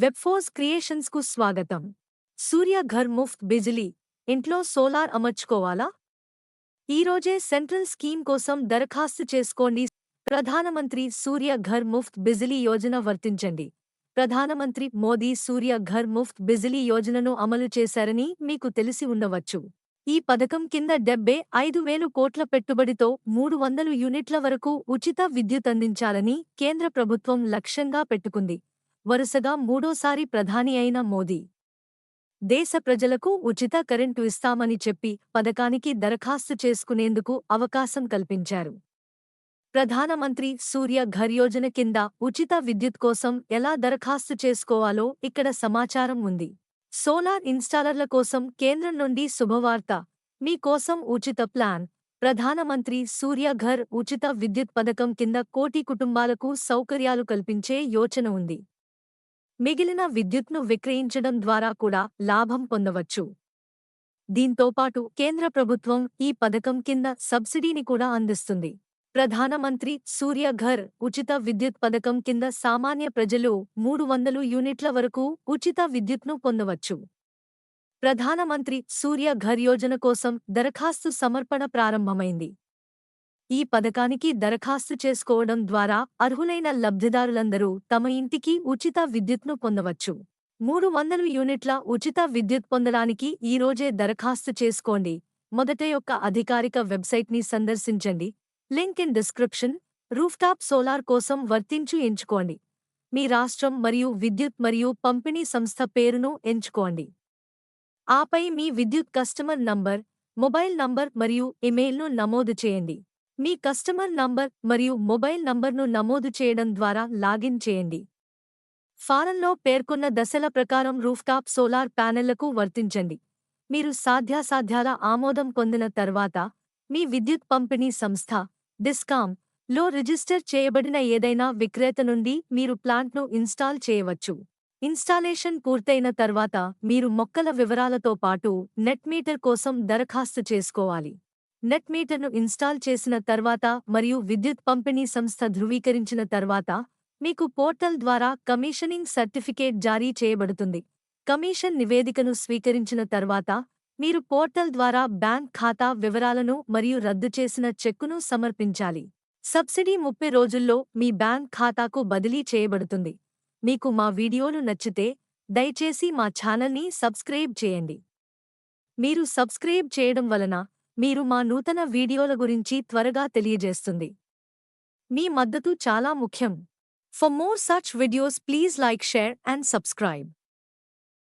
వెబ్ఫోర్స్ creations కు స్వాగతం. సూర్య ఘర్ ముఫ్త్ బిజిలీ ఇంట్లో సోలార్ అమర్చుకోవాలా? ఈరోజే సెంట్రల్ స్కీమ్ కోసం దరఖాస్తు చేసుకోండి. ప్రధానమంత్రి సూర్య ఘర్ ముఫ్త్ బిజిలీ యోజన వర్తించండి. ప్రధానమంత్రి మోదీ సూర్య ఘర్ ముఫ్త్ బిజిలీ యోజనను అమలు చేశారని మీకు తెలిసి ఉండవచ్చు. ఈ పథకం కింద 75,000 కోట్ల పెట్టుబడితో 300 యూనిట్ల వరకు ఉచిత విద్యుత్ అందించాలని కేంద్ర ప్రభుత్వం లక్ష్యంగా పెట్టుకుంది. వరుసగా మూడోసారి ప్రధాని అయిన మోదీ దేశ ప్రజలకు ఉచిత కరెంటు ఇస్తామని చెప్పి పథకానికి దరఖాస్తు చేసుకునేందుకు అవకాశం కల్పించారు. ప్రధానమంత్రి సూర్య ఘర్ యోజన కింద ఉచిత విద్యుత్ కోసం ఎలా దరఖాస్తు చేసుకోవాలో ఇక్కడ సమాచారం ఉంది. సోలార్ ఇన్స్టాలర్ల కోసం కేంద్రం నుండి శుభవార్త. మీ కోసం ఉచిత ప్లాన్. ప్రధానమంత్రి సూర్య ఘర్ ఉచిత విద్యుత్ పథకం కింద 1 కోటి కుటుంబాలకు సౌకర్యాలు కల్పించే యోచన ఉంది. మిగిలిన విద్యుత్ను విక్రయించడం ద్వారా కూడా లాభం పొందవచ్చు. దీంతోపాటు కేంద్ర ప్రభుత్వం ఈ పథకం కింద సబ్సిడీని కూడా అందిస్తుంది. ప్రధానమంత్రి సూర్య ఘర్ ఉచిత విద్యుత్ పథకం కింద సామాన్య ప్రజలు 300 యూనిట్ల వరకు ఉచిత విద్యుత్ను పొందవచ్చు. ప్రధానమంత్రి సూర్య ఘర్ యోజన కోసం దరఖాస్తు సమర్పణ ప్రారంభమైంది. ఈ పథకానికి దరఖాస్తు చేసుకోవడం ద్వారా అర్హులైన లబ్ధిదారులందరూ తమ ఇంటికి ఉచిత విద్యుత్ను పొందవచ్చు. 300 యూనిట్ల ఉచిత విద్యుత్ పొందడానికి ఈరోజే దరఖాస్తు చేసుకోండి. మొదట యొక్క అధికారిక వెబ్సైట్ని సందర్శించండి. Link in description. Rooftop solar కోసం వర్తించు ఎంచుకోండి. మీ రాష్ట్రం మరియు విద్యుత్ మరియు పంపిణీ సంస్థ పేరును ఎంచుకోండి. ఆపై మీ విద్యుత్ కస్టమర్ నంబర్, మొబైల్ నంబర్ మరియు ఇమెయిల్ను నమోదు చేయండి. మీ కస్టమర్ నంబర్ మరియు మొబైల్ నంబర్ను నమోదు చేయడం ద్వారా లాగిన్ చేయండి. ఫారంలో పేర్కొన్న దశల ప్రకారం రూఫ్టాప్ సోలార్ ప్యానెళ్లకు వర్తించండి. మీరు సాధ్యాసాధ్యాల ఆమోదం పొందిన తర్వాత మీ విద్యుత్ పంపిణీ సంస్థ డిస్కామ్ లో రిజిస్టర్ చేయబడిన ఏదైనా విక్రేత నుండి మీరు ప్లాంట్ను ఇన్స్టాల్ చేయవచ్చు. ఇన్స్టాలేషన్ పూర్తయిన తర్వాత మీరు మొక్కల వివరాలతో పాటు నెట్ మీటర్ కోసం దరఖాస్తు చేసుకోవాలి. నెట్ మీటర్ను ఇన్స్టాల్ చేసిన తర్వాత మరియు విద్యుత్ పంపిణీ సంస్థ ధృవీకరించిన తర్వాత మీకు పోర్టల్ ద్వారా కమిషనింగ్ సర్టిఫికేట్ జారీ చేయబడుతుంది. కమిషన్ నివేదికను స్వీకరించిన తర్వాత మీరు పోర్టల్ ద్వారా బ్యాంక్ ఖాతా వివరాలను మరియు రద్దు చేసిన చెక్కును సమర్పించాలి. సబ్సిడీ 30 రోజుల్లో మీ బ్యాంక్ ఖాతాకు బదిలీ చేయబడుతుంది. మీకు మా వీడియోలు నచ్చితే దయచేసి మా ఛానల్ని సబ్స్క్రైబ్ చేయండి. మీరు సబ్స్క్రైబ్ చేయడం వలన మీరు మా నూతన వీడియోల గురించి త్వరగా తెలియజేస్తుంది. మీ మద్దతు చాలా ముఖ్యం. For more such videos please like, share and subscribe.